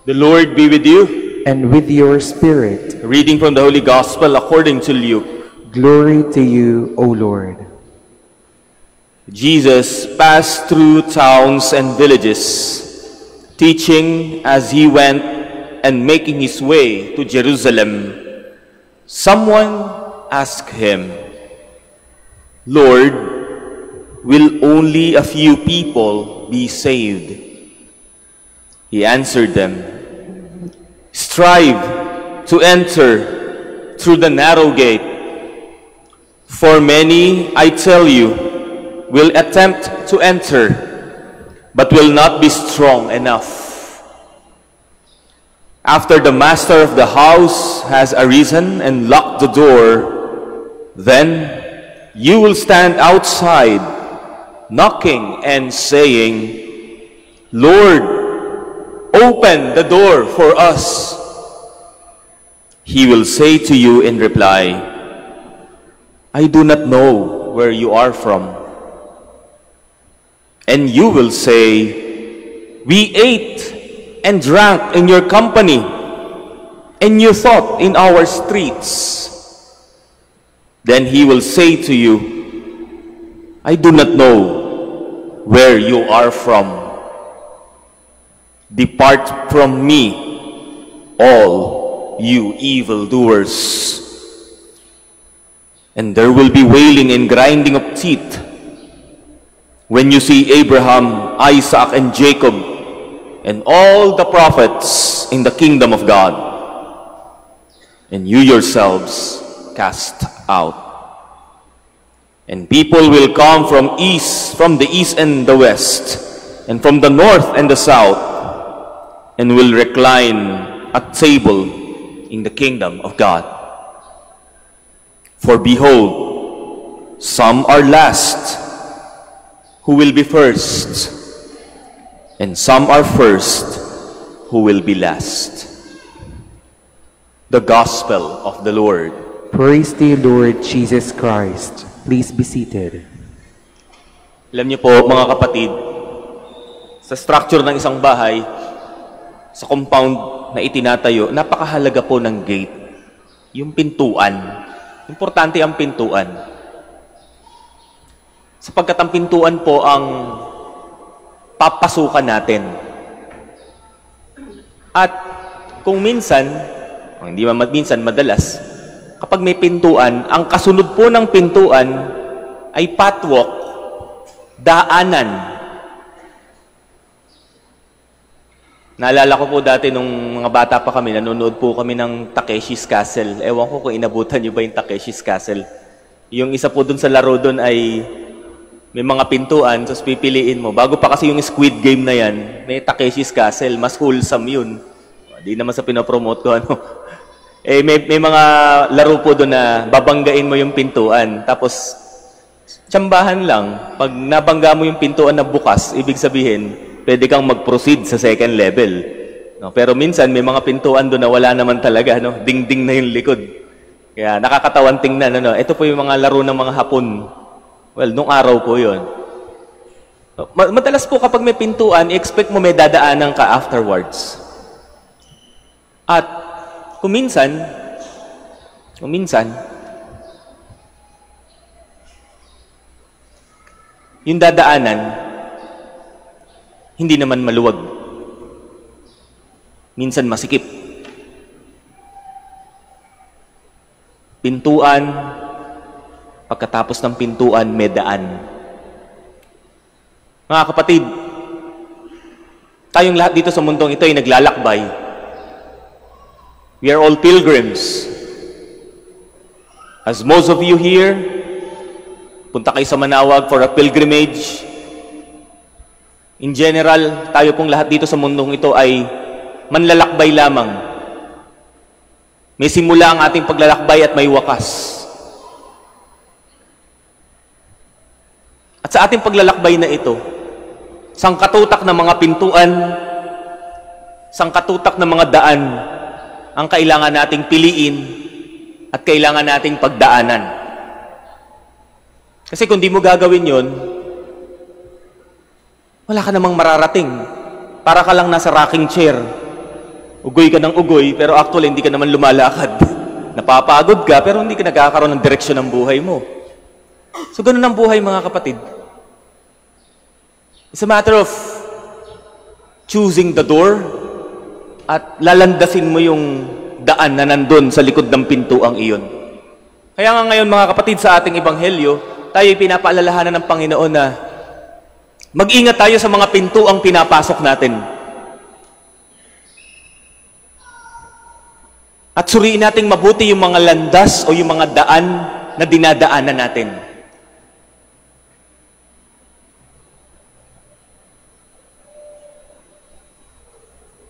The Lord be with you. And with your spirit. Reading from the Holy Gospel according to Luke. Glory to you, O Lord. Jesus passed through towns and villages, teaching as he went and making his way to Jerusalem. Someone asked him, "Lord, will only a few people be saved?" He answered them, "Strive to enter through the narrow gate. For many, I tell you, will attempt to enter, but will not be strong enough. After the master of the house has arisen and locked the door, then you will stand outside, knocking and saying, 'Lord, open the door for us.' He will say to you in reply, 'I do not know where you are from.' And you will say, 'We ate and drank in your company, and you fought in our streets.' Then he will say to you, 'I do not know where you are from. Depart from me, all you evildoers.' And there will be wailing and grinding of teeth when you see Abraham, Isaac, and Jacob, and all the prophets in the kingdom of God, and you yourselves cast out. And people will come from the east and the west, and from the north and the south, and will recline at table in the kingdom of God. For behold, some are last who will be first, and some are first who will be last." The Gospel of the Lord. Praise to you, Lord Jesus Christ. Please be seated. Alam niyo po, mga kapatid, sa structure ng isang bahay, sa compound na itinatayo, napakahalaga po ng gate. Yung pintuan. Importante ang pintuan. Sapagkat ang pintuan po ang papasukan natin. At kung minsan, hindi man minsan, madalas, kapag may pintuan, ang kasunod po ng pintuan ay pathwalk, daanan. Naalala ko po dati nung mga bata pa kami, nanonood po kami ng Takeshi's Castle. Ewan ko kung inabutan niyo ba yung Takeshi's Castle. Yung isa po dun sa laro dun ay may mga pintuan, tapos pipiliin mo. Bago pa kasi yung Squid Game na yan, may Takeshi's Castle, mas wholesome yun. Di naman sa pinapromote ko, ano. May mga laro po doon na babanggain mo yung pintuan, tapos tsambahan lang. Pag nabangga mo yung pintuan na bukas, ibig sabihin, pwede kang mag-proceed sa second level. No? Pero minsan, may mga pintuan doon na wala naman talaga. No? Ding-ding na yung likod. Kaya nakakatawan tingnan. Ano? Ito po yung mga laro ng mga Hapon. Well, nung araw po yun. Madalas po kapag may pintuan, i-expect mo may dadaanan ka afterwards. At kung minsan, yung dadaanan, hindi naman maluwag. Minsan masikip. Pintuan, pagkatapos ng pintuan, may daan. Mga kapatid, tayong lahat dito sa mundong ito ay naglalakbay. We are all pilgrims. As most of you here, punta kayo sa Manawag for a pilgrimage. In general, tayo pong lahat dito sa mundong ito ay manlalakbay lamang. May simula ang ating paglalakbay at may wakas. At sa ating paglalakbay na ito, sangkatutak ng mga pintuan, sangkatutak ng mga daan, ang kailangan nating piliin at kailangan nating pagdaanan. Kasi kung di mo gagawin yon, wala ka namang mararating. Para ka lang nasa rocking chair. Ugoy ka ng ugoy, pero actually hindi ka naman lumalakad. Napapagod ka, pero hindi ka nagkakaroon ng direksyon ng buhay mo. So, ganun ang buhay, mga kapatid. It's a matter of choosing the door at lalandasin mo yung daan na nandun sa likod ng pintuang iyon. Kaya nga ngayon, mga kapatid, sa ating ebanghelyo, tayo pinapaalalahanan ng Panginoon na mag-ingat tayo sa mga pintuang pinapasok natin. At suriin nating mabuti yung mga landas o yung mga daan na dinadaanan natin.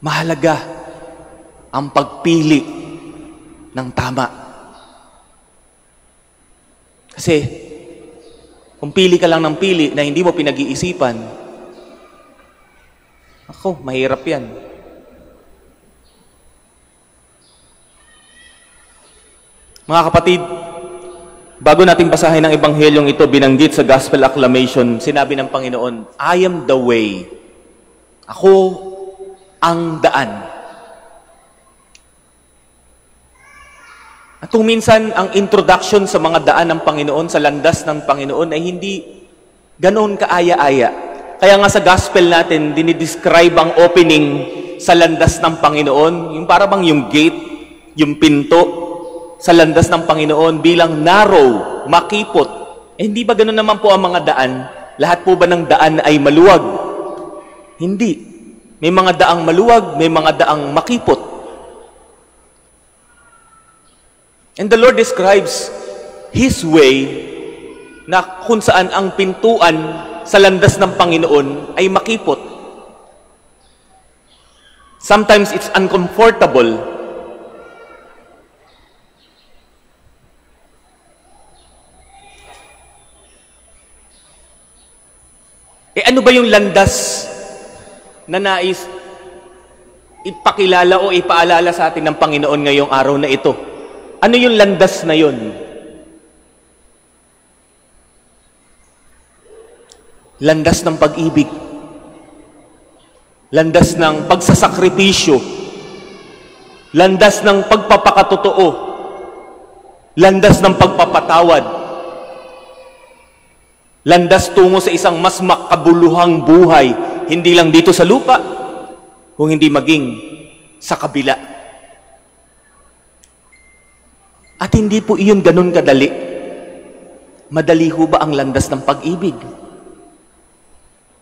Mahalaga ang pagpili ng tama. Kasi, kung pili ka lang ng pili na hindi mo pinag-iisipan, ako, mahirap yan. Mga kapatid, bago natin basahin ang ebanghelyong ito, binanggit sa Gospel Acclamation, sinabi ng Panginoon, I am the way. Ako ang daan. At kung minsan ang introduction sa mga daan ng Panginoon, sa landas ng Panginoon ay hindi ganoon kaaya-aya. Kaya nga sa gospel natin, dinidescribe ang opening sa landas ng Panginoon, yung para bang yung gate, yung pinto sa landas ng Panginoon bilang narrow, makipot. Eh hindi ba ganoon naman po ang mga daan? Lahat po ba ng daan ay maluwag? Hindi. May mga daang maluwag, may mga daang makipot. And the Lord describes His way na kung saan ang pintuan sa landas ng Panginoon ay makipot. Sometimes it's uncomfortable. Eh ano ba yung landas na nais ipakilala o ipaalala sa atin ng Panginoon ngayong araw na ito? Ano yung landas na yun? Landas ng pag-ibig. Landas ng pagsasakripisyo. Landas ng pagpapakatotoo. Landas ng pagpapatawad. Landas tungo sa isang mas makabuluhang buhay, hindi lang dito sa lupa, kung hindi maging sa kabila. At hindi po iyon ganun kadali. Madali ho ba ang landas ng pag-ibig?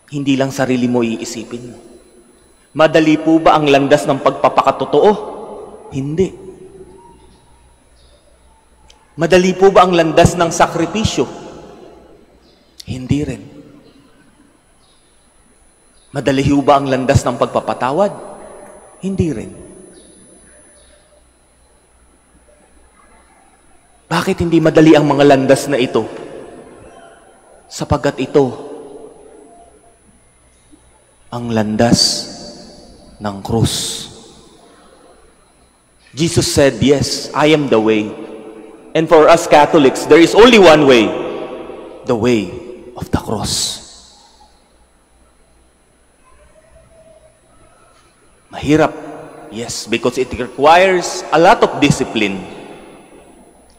Hindi lang sarili mo iisipin mo. Madali po ba ang landas ng pagpapakatotoo? Hindi. Madali po ba ang landas ng sakripisyo? Hindi rin. Madali ho ba ang landas ng pagpapatawad? Hindi rin. Bakit hindi madali ang mga landas na ito? Sapagkat ito ang landas ng krus. Jesus said, yes, I am the way. And for us Catholics, there is only one way, the way of the cross. Mahirap, yes, because it requires a lot of discipline.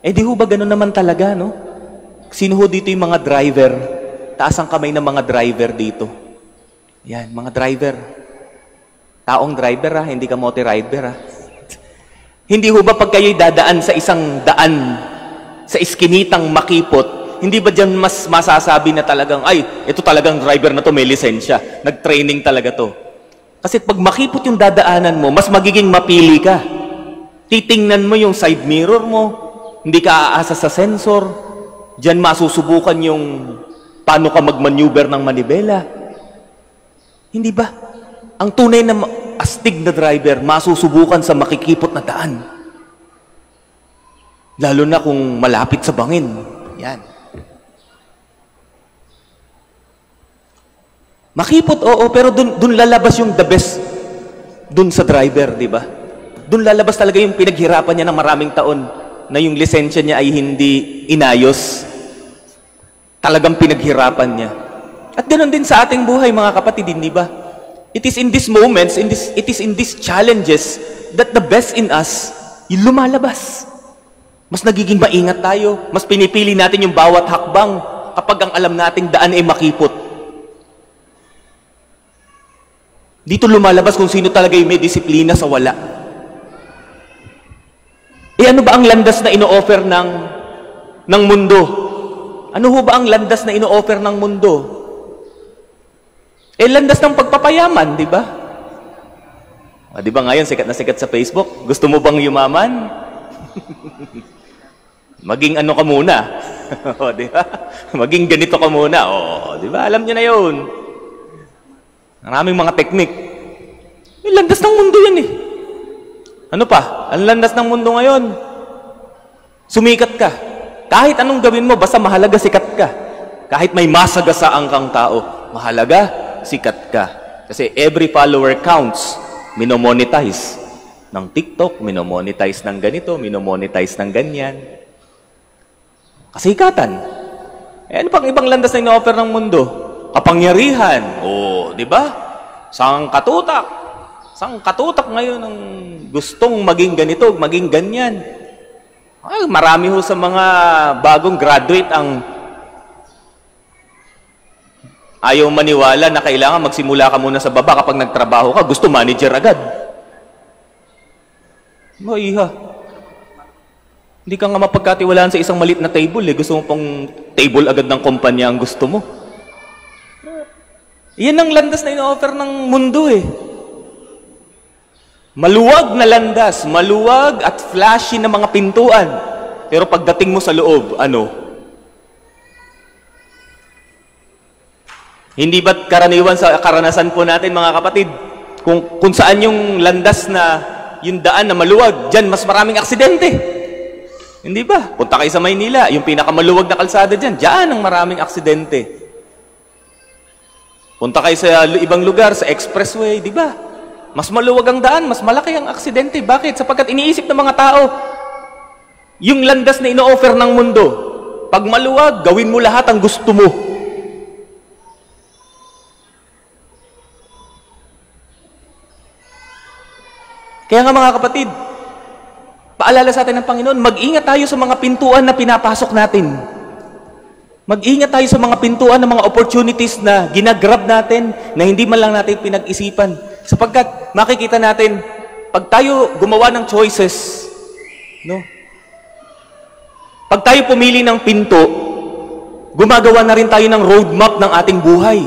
Eh di ho ba ganun naman talaga, no? Sino ho dito yung mga driver? Taas ang kamay ng mga driver dito. Yan, mga driver. Taong driver, ha? Hindi ka motor-rider, ha? Hindi ho ba pag kayo'y dadaan sa isang daan, sa iskinitang makipot, hindi ba dyan mas masasabi na talagang, ay, ito talagang driver na to, may lisensya. Nag-training talaga to. Kasi pag makipot yung dadaanan mo, mas magiging mapili ka. Titingnan mo yung side mirror mo, hindi ka aasa sa sensor, dyan masusubukan yung paano ka mag-maneuver ng manibela. Hindi ba? Ang tunay na astig na driver, masusubukan sa makikipot na daan. Lalo na kung malapit sa bangin. Yan. Makipot, oo, pero dun lalabas yung the best dun sa driver, di ba? Dun lalabas talaga yung pinaghirapan niya ng maraming taon na yung lisensya niya ay hindi inayos. Talagang pinaghirapan niya. At ganoon din sa ating buhay, mga kapatid, hindi ba? It is in these moments, it is in these challenges that the best in us, yung lumalabas. Mas nagiging maingat tayo. Mas pinipili natin yung bawat hakbang kapag ang alam nating daan ay makipot. Dito lumalabas kung sino talaga yung may disiplina sa wala. Ano ba ang landas na ino-offer ng mundo? Ano ho ba ang landas na ino-offer ng mundo? Landas ng pagpapayaman, di ba? Di ba ngayon, sikat na sikat sa Facebook? Gusto mo bang yumaman? Maging ano ka muna. Di ba? Maging ganito ka muna. Di ba? Alam niyo na yun. Maraming mga teknik. May landas ng mundo yan eh. Ano pa? Ang landas ng mundo ngayon. Sumikat ka. Kahit anong gawin mo, basta mahalaga sikat ka. Kahit may masagasaan kang tao, mahalaga sikat ka. Kasi every follower counts. Minomonetize ng TikTok, minomonetize ng ganito, minomonetize ng ganyan. Kasikatan. Ano pang ibang landas na ino-offer ng mundo? Kapangyarihan. Di ba? Sangkatutak. Sangkatutak ngayon ang gustong maging ganito, maging ganyan. Marami ho sa mga bagong graduate ang ayaw maniwala na kailangan magsimula ka muna sa baba kapag nagtrabaho ka. Gusto manager agad. Iha. Hindi ka nga mapagkatiwalaan sa isang maliit na table. Gusto mo pang table agad ng kumpanya ang gusto mo. Yan ang landas na ino-offer ng mundo Maluwag na landas, maluwag at flashy na mga pintuan. Pero pagdating mo sa loob, Hindi ba't karaniwan sa karanasan po natin, mga kapatid, kung saan yung landas na, yung daan na maluwag, dyan mas maraming aksidente. Hindi ba? Punta kayo sa Maynila, yung pinakamaluwag na kalsada dyan ang maraming aksidente. Punta kayo sa ibang lugar, sa expressway, di ba? Mas maluwag ang daan, mas malaki ang aksidente. Bakit? Sapagkat iniisip ng mga tao, yung landas na ino-offer ng mundo, pag maluwag, gawin mo lahat ang gusto mo. Kaya nga mga kapatid, paalala sa atin ng Panginoon, mag-ingat tayo sa mga pintuan na pinapasok natin. Mag-ingat tayo sa mga pintuan ng mga opportunities na ginagrab natin, na hindi man lang natin pinag-isipan. Sapagkat makikita natin, pag tayo gumawa ng choices, pag tayo pumili ng pinto, gumagawa na rin tayo ng roadmap ng ating buhay.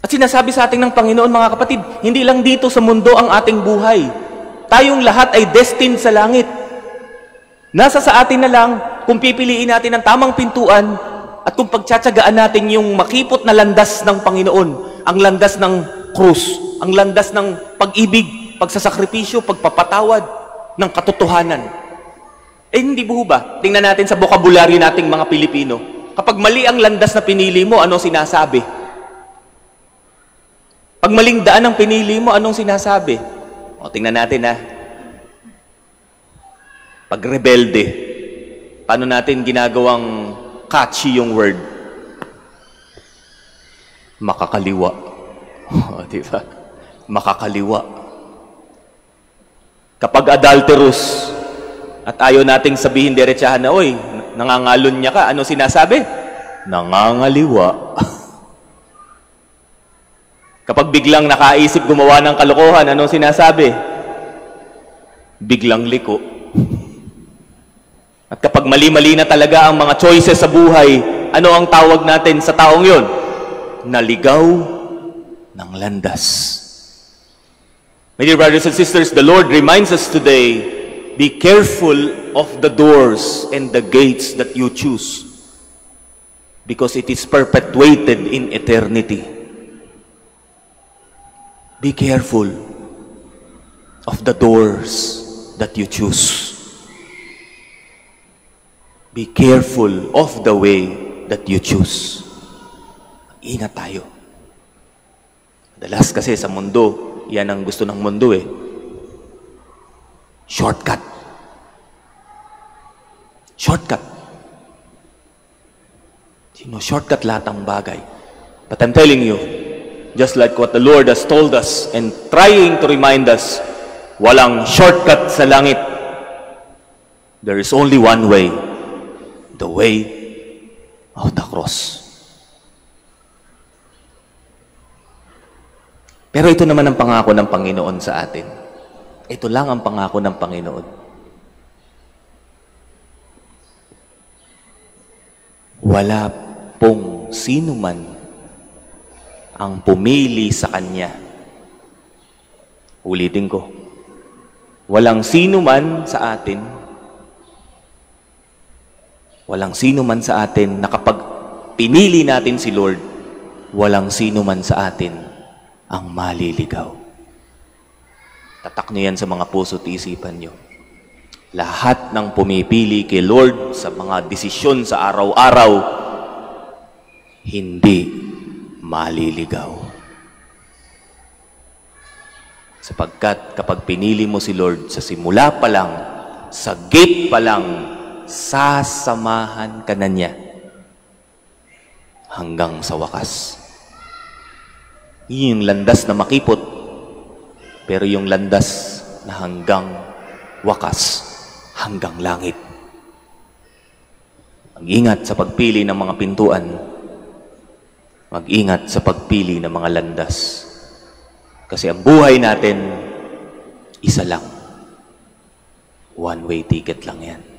At sinasabi sa atin ng Panginoon, mga kapatid, hindi lang dito sa mundo ang ating buhay. Tayong lahat ay destined sa langit. Nasa sa atin na lang kung pipiliin natin ang tamang pintuan at kung pagtsatsagaan natin yung makipot na landas ng Panginoon, ang landas ng krus, ang landas ng pag-ibig, pagsasakripisyo, pagpapatawad, ng katotohanan. Hindi ba ba? Tingnan natin sa bokabularyo nating mga Pilipino. Kapag mali ang landas na pinili mo, ano sinasabi? Pag maling daan ang pinili mo, anong sinasabi? Tingnan natin Pag rebelde, paano natin ginagawang catchy yung word? Makakaliwa. Diba? Makakaliwa. Kapag adulterous, at ayaw nating sabihin diretsahan na, oy, nangangalon niya ka, ano sinasabi? Nangangaliwa. Kapag biglang nakaisip gumawa ng kalokohan, anong sinasabi? Biglang liko. At kapag mali-mali na talaga ang mga choices sa buhay, ano ang tawag natin sa taong yon? Naligaw ng landas. My dear brothers and sisters, the Lord reminds us today, be careful of the doors and the gates that you choose, because it is perpetuated in eternity. Be careful of the doors that you choose. Be careful of the way that you choose. Ingat tayo. Madalas kasi sa mundo, yan ang gusto ng mundo Shortcut. Shortcut. Shortcut lahat ng bagay. But I'm telling you, just like what the Lord has told us and trying to remind us, walang shortcut sa langit. There is only one way, the way of the cross. Pero ito naman ang pangako ng Panginoon sa atin. Ito lang ang pangako ng Panginoon. Wala pong sino man ang pumili sa Kanya. Ulitin ko. Walang sino man sa atin na kapag pinili natin si Lord, walang sino man sa atin ang maliligaw. Tatak niyo yan sa mga puso't isipan niyo. Lahat ng pumipili kay Lord sa mga desisyon sa araw-araw, hindi maliligaw. Sapagkat kapag pinili mo si Lord sa simula pa lang, sa gate pa lang, sasamahan ka na niya hanggang sa wakas. Yung landas na makipot, pero yung landas na hanggang wakas, hanggang langit. Mag-ingat sa pagpili ng mga pintuan. Mag-ingat sa pagpili ng mga landas. Kasi ang buhay natin, isa lang. One-way ticket lang yan.